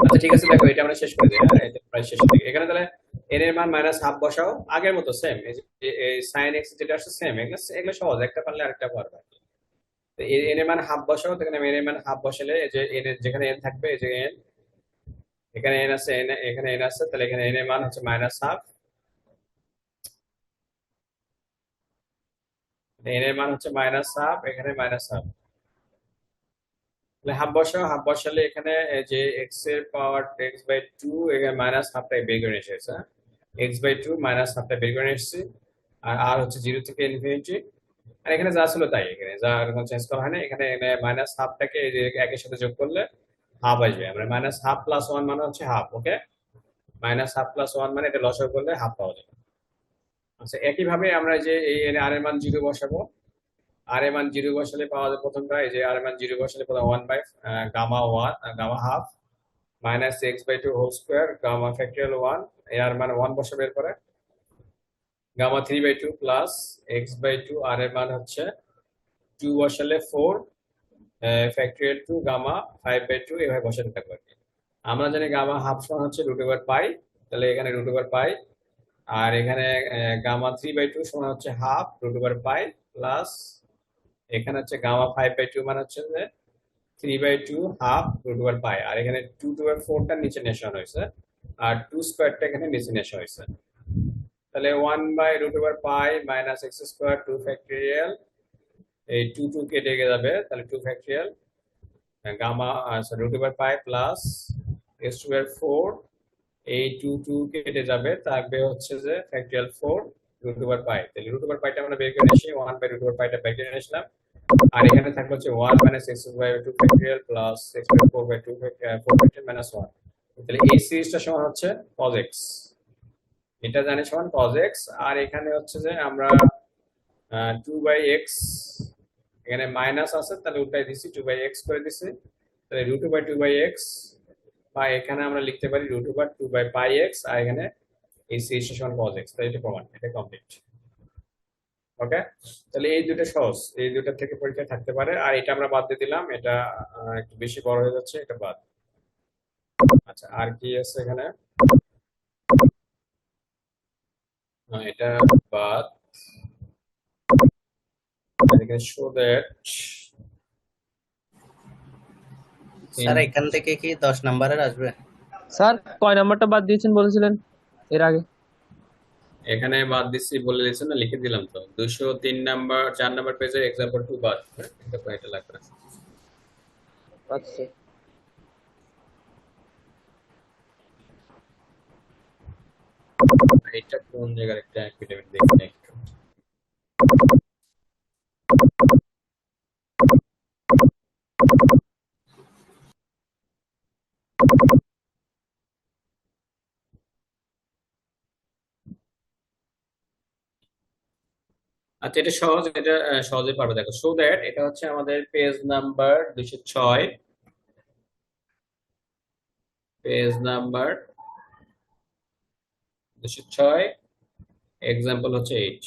আচ্ছা ঠিক আছে, দেখো এটা আমরা শেষ করে দিই। হ্যাঁ, এটা প্রায় শেষের দিকে। এখানে তাহলে এন এর মান মাইনাস হাফ বসাও, আগের মতো সেম। এই সাইন এক্স যেটা আসছে সেম, এগুলো এগুলো সহজ, একটা পারলে আরেকটা পারবে। তো এন এর মান হাফ বসাও, তো এখানে এন এর মান হাফ বসালে এই যে এন এর যেখানে এন থাকবে, এই যে এন, এখানে এন আছে, এন এখানে এন আছে, তাহলে এখানে এন এর মান হচ্ছে মাইনাস হাফ। এন এর মান হচ্ছে মাইনাস হাফ, এখানে মাইনাস হাফ। তাহলে হাফ বসাও, হাফ বসালে এখানে এই যে এক্স এর পাওয়ার এক্স বাই টু, এখানে মাইনাস হাফটাই বের করে নিয়ে এসেছে। এক্স বাই টু মাইনাস হাফটা বের করে নিয়ে এসেছি। আর আর হচ্ছে জিরো থেকে ইনফিনিটি। আর এখানে যা ছিল তাই, এখানে যা কোনো চেঞ্জ করা হয় না। এখানে মাইনাস হাফটাকে এই যে একের সাথে যোগ করলে হাফ আসবে। আমরা মাইনাস হাফ প্লাস ওয়ান মানে হচ্ছে হাফ, ওকে। মাইনাস হাফ প্লাস ওয়ান মানে এটা লসাগু করলে হাফ পাওয়া যাবে। আচ্ছা, একইভাবে আমরা যে এই আর এর মান জিরো বসাবো। আর এর মান জিরো বসালে পাওয়া যাবে প্রথমটা, এই যে আর এর মান জিরো বসালে প্রথম one by gamma one, gamma half minus x by two whole square gamma factorial one. এর মানে ওয়ান বসাবে এরপরে, gamma three by two plus x by two, আর এর মান হচ্ছে টু বসালে four factorial two gamma five by two, এভাবে বসাতে থাকবো আর কি। আমরা জানি গামা হাফ সমান হচ্ছে রুট ওভার পাই, তাহলে এখানে রুট ওভার পাই। আর এখানে গামা থ্রি বাই টু সমান হচ্ছে half root over pi plus এখানে হচ্ছে গামা ফাইভ বাই টু মানে হচ্ছে যে three by two half root over pi. আর এখানে টু টু বাই ফোরটা নিচে নেশন হয়েছে, আর টু স্কোয়ারটা এখানে নিচে নেশা হয়েছে। তাহলে one by root over pi minus x square two factorial, এই টু টু কেটে যাবে, তাহলে two factorial gamma root over pi plus x square four, এই টু টু কেটে যাবে, থাকবে হচ্ছে যে factorial four root over pi. তাহলে রুট ওভার পাইটা আমরা বের করে নিয়েছি, ওয়ান বাই রুট ওভার পাইটা বের করে নিয়েছিলাম। আর এখানে থাকবে হচ্ছে one minus x by two factorial plus x by four by two four factorial minus one. তাহলে এই সিরিজটা সমান হচ্ছে cos x, এটা জানি সমান cos x। আর এখানে হচ্ছে যে আমরা টু বাই এক্স, এখানে মাইনাস আছে তাহলে উল্টাই দিছি, টু বাই এক্স করে দিছি। তাহলে root by two by x, বা এখানে আমরা লিখতে পারি root over two by pi x, আর এখানে এই সিরিজটা সমান cos x। তাহলে এটা প্রমাণ, এটা কমপ্লিট। ওকে, তাহলে এই দুটো সহজ, এই দুটো থেকে পরীক্ষা থাকতে পারে। আর এটা আমরা বাদ দিয়ে দিলাম, এটা একটু বেশি বড় হয়ে যাচ্ছে, এটা বাদ। আচ্ছা, আর কি আছে এখানে? এটা বাদ। এখানে শো দ্যাট স্যার এখান থেকে কি 10 নম্বরের আসবে? স্যার কয় নাম্বারটা বাদ দিয়েছেন বলেছিলেন এর আগে? এখানে বাদ দিচ্ছি বলে দিয়েছে না, লিখে দিলাম তো। 203 নাম্বার 4 নাম্বার পেজের এক্সাম্পল টু বাদ। হ্যাঁ, এটা লাগবে। আচ্ছা। এটা কোন জায়গার একটা এপিডেমিক দেখি না একটু। আচ্ছা, এটা সহজ, এটা সহজে পারবে। দেখো, সো দ্যাট এটা হচ্ছে আমাদের page number 206, page number 206, example হচ্ছে 8।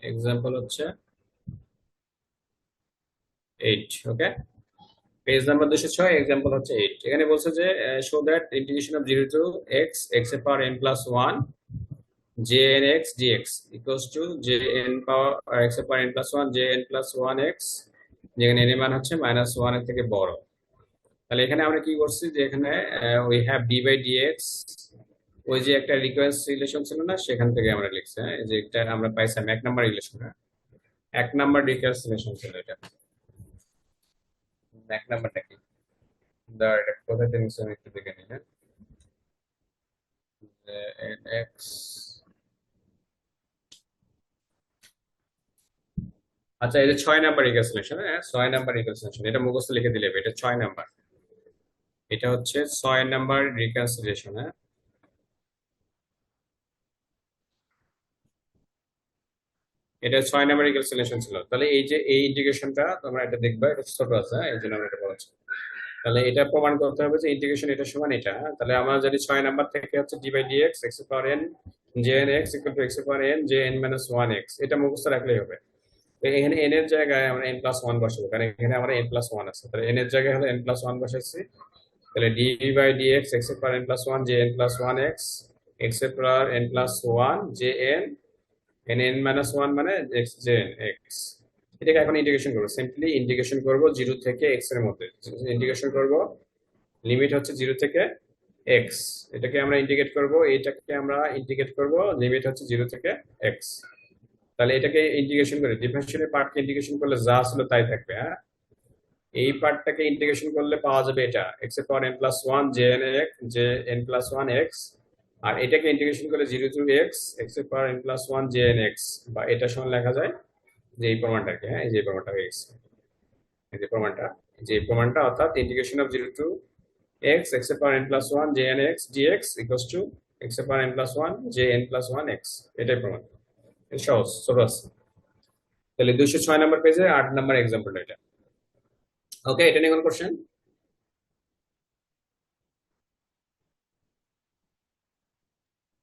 এক্সাম্পল হচ্ছে 8, ওকে। পেজ নাম্বার 206, এক্সাম্পল হচ্ছে 8। এখানে বলছে যে show that integration of 0 to x এর power n plus 1 jn x dx equals to jn power x এর power n plus 1 jn plus 1x, যেখানে n এর মান হচ্ছে মাইনাস 1 এর থেকে বড়। তাহলে এখানে আমরা কি করছি, যে এখানে we have d by dx, ওই যে একটা রিকোয়েস্ট রিলেশন ছিল না, সেখান থেকে আমরা লিখছি। হ্যাঁ, এই যে এটা আমরা পাইছিলাম 1 number relation, 1 number request relation ছিল এটা। 1 নাম্বারটা কি দাঁড়া, এটা কোথায় থেকে নিচ্ছি আমি একটু দেখে নিই। হ্যাঁ, এক্স, আচ্ছা এই যে 6 নাম্বার রিকনসিলিয়েশন। হ্যাঁ, 6 নাম্বার রিকনসিলিয়েশন, এটা মুখস্থ লিখে দিলে হবে, এটা 6 নাম্বার। এটা হচ্ছে 6 নাম্বার রিকনসিলিয়েশন। হ্যাঁ, এটা 6 নাম্বার রিকনসিলিয়েশন ছিল। তাহলে এই যে এই ইন্টিগ্রেশনটা তোমরা এটা দেখবা, এটা ছোট আছে। হ্যাঁ, এই জন্য আমরা এটা বলছি। তাহলে এটা প্রমাণ করতে হবে যে ইন্টিগ্রেশন এটা সমান এটা। হ্যাঁ, তাহলে আমরা যদি 6 নাম্বার থেকে হচ্ছে ডি বাই ডিএক্স এক্স এর পাওয়ার N jn x equal to x এর power n jn minus 1x, এটা মুখস্থ রাখলেই হবে। তো এখানে n এর জায়গায় আমরা n plus 1 বসাবো, কারণ এখানে আমরা n plus 1 আছে, তাহলে n এর জায়গায় হলো n plus 1 বসাইছি। তাহলে d by dx x এর power n plus 1 jn plus 1x, x এর power n plus 1 jn, n minus 1 মানে x jn x। এটাকে এখন ইন্টিগ্রেশন করবো, সিম্পলি ইন্টিগ্রেশন করবো 0 থেকে x এর মধ্যে, ইন্টিগ্রেশন করবো, লিমিট হচ্ছে 0 থেকে x, এটাকে আমরা ইন্টিগ্রেট করব, এটাকে আমরা ইন্টিগ্রেট করব, লিমিট হচ্ছে 0 থেকে x। তাহলে এটাকে ইন্টিগ্রেশন করে ডিফারেন্সিয়াল পার্টকে ইন্টিগ্রেশন করলে যা ছিল তাই থাকবে। হ্যাঁ, এই পার্টটাকে ইন্টিগ্রেশন করলে পাওয়া যাবে এটা x এর power n plus 1 jn x jn plus 1 x, আর এটাকে ইন্টিগ্রেশন করলে 0 to x x এর power n plus 1 jn x, বা এটা সমান লেখা যায় যে এই প্রমাণটাকে, হ্যাঁ এই যে প্রমাণটা হয়ে গেছে, এই যে প্রমাণটা, যে প্রমাণটা অর্থাৎ integration of 0 to x x এর power n plus 1 jn x dx equals to x এর power n plus 1 jn plus 1 x, এটাই প্রমাণ। এটা সহজ, ছোট আছে। তাহলে 206 নম্বর পেজে 8 নম্বর एग्जांपल এটা। ওকে, এটা নিয়ে কোন কোশ্চেন?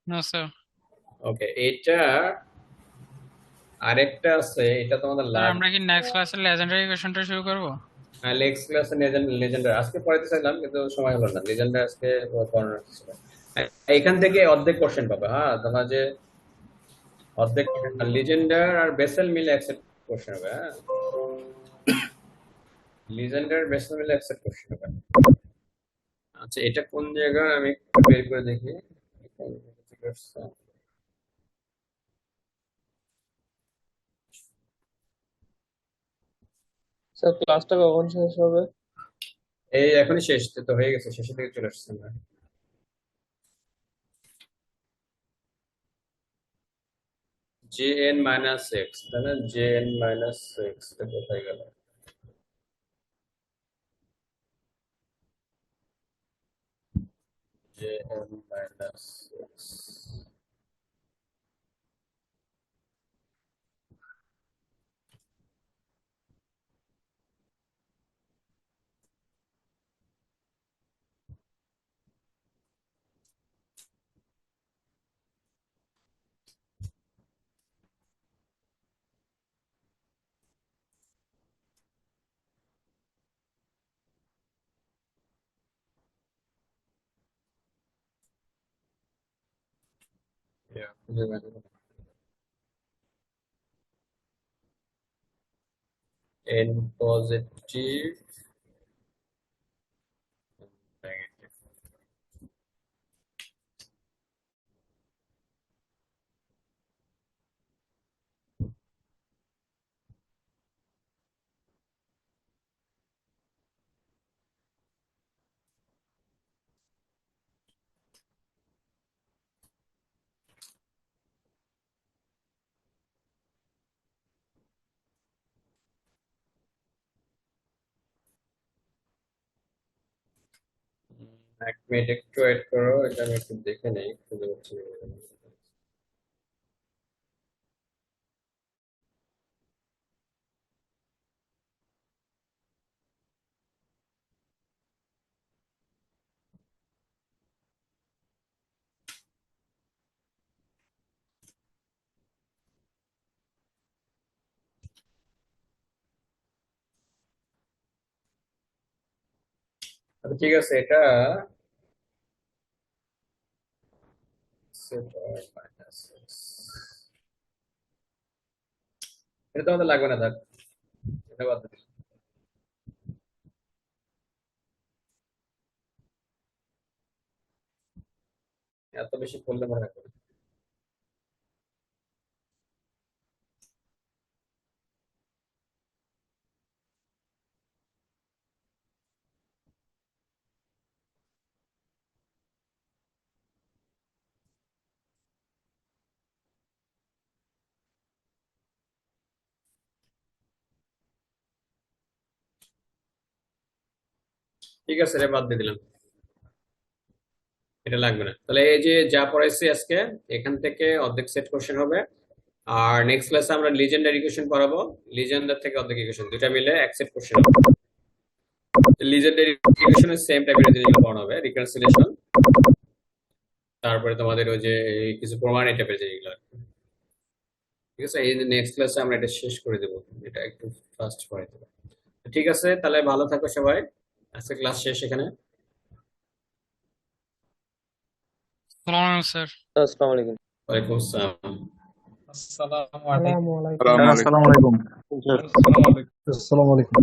No sir. ওকে, এটা আরেকটা আছে, এটা তোমাদের স্যার আমরা কি নেক্সট ক্লাসে লেজেন্ডারি কোশ্চেনটা শুরু করব? নেক্সট ক্লাসে লেজেন্ডার আজকে পড়াতে চাইলাম কিন্তু সময় হলো না, লেজেন্ডার আজকে পড়ানোর ছিল। এখান থেকে অর্ধেক কোশ্চেন পাবে। হ্যাঁ, তোমরা যে অর্ধেক লিজেন্ডার আর বেসেল মিলে একসেপ্ট কোশ্চেন হবে। হ্যাঁ, লিজেন্ডার বেসেল মিলে একসেপ্ট কোশ্চেন হবে। আচ্ছা, এটা কোন জায়গায় আমি একটু বের করে দেখি। স্যার ক্লাসটা কখন শেষ হবে? এই এখনই শেষ তো হয়ে গেছে, শেষের দিকে চলে আসছে আমরা। jn minus x, তাহলে jn minus x এটা কোথায় গেল? jn minus x, খুঁজে বের করো। n positive negative, এক মিনিট একটু ওয়েট করো, এটা আমি একটু দেখে নেই, খুঁজে পাচ্ছি না। আচ্ছা ঠিক আছে, এটা এটা তো আমাদের লাগবে না, থাক, এটা বাদ দিই। এত বেশি পড়লে মনে রাখবে না। ঠিক আছে, এটা বাদ দিয়ে দিলাম, এটা লাগবে না। তাহলে এই যে যা পড়াইছি আজকে, এখান থেকে অর্ধেক সেট কোশ্চেন হবে, আর নেক্সট ক্লাসে আমরা লিজেন্ডারি ইকুয়েশন পড়াবো, লিজেন্ডার থেকে অর্ধেক ইকুয়েশন, দুটা মিলে এক সেট কোশ্চেন হবে। লিজেন্ডারি ইকুয়েশনের সেম টাইপের জিনিসগুলো পড়ানো হবে, রিকনসিলিয়েশন, তারপরে তোমাদের ওই যে এই কিছু প্রমাণ এই টাইপের যেগুলো আর কি। ঠিক আছে, এই নেক্সট ক্লাসে আমরা এটা শেষ করে দেবো, এটা একটু ফাস্ট করে দেবো। ঠিক আছে, তাহলে ভালো থাকো সবাই, আজকে ক্লাস শেষ এখানে। সালাম আলাইকুম স্যার। আসসালামু আলাইকুম। ওয়ালাইকুম আসসালাম। আসসালামু আলাইকুম। আসসালামু আলাইকুম। আসসালামু আলাইকুম। আসসালামু আলাইকুম। আসসালামু আলাইকুম।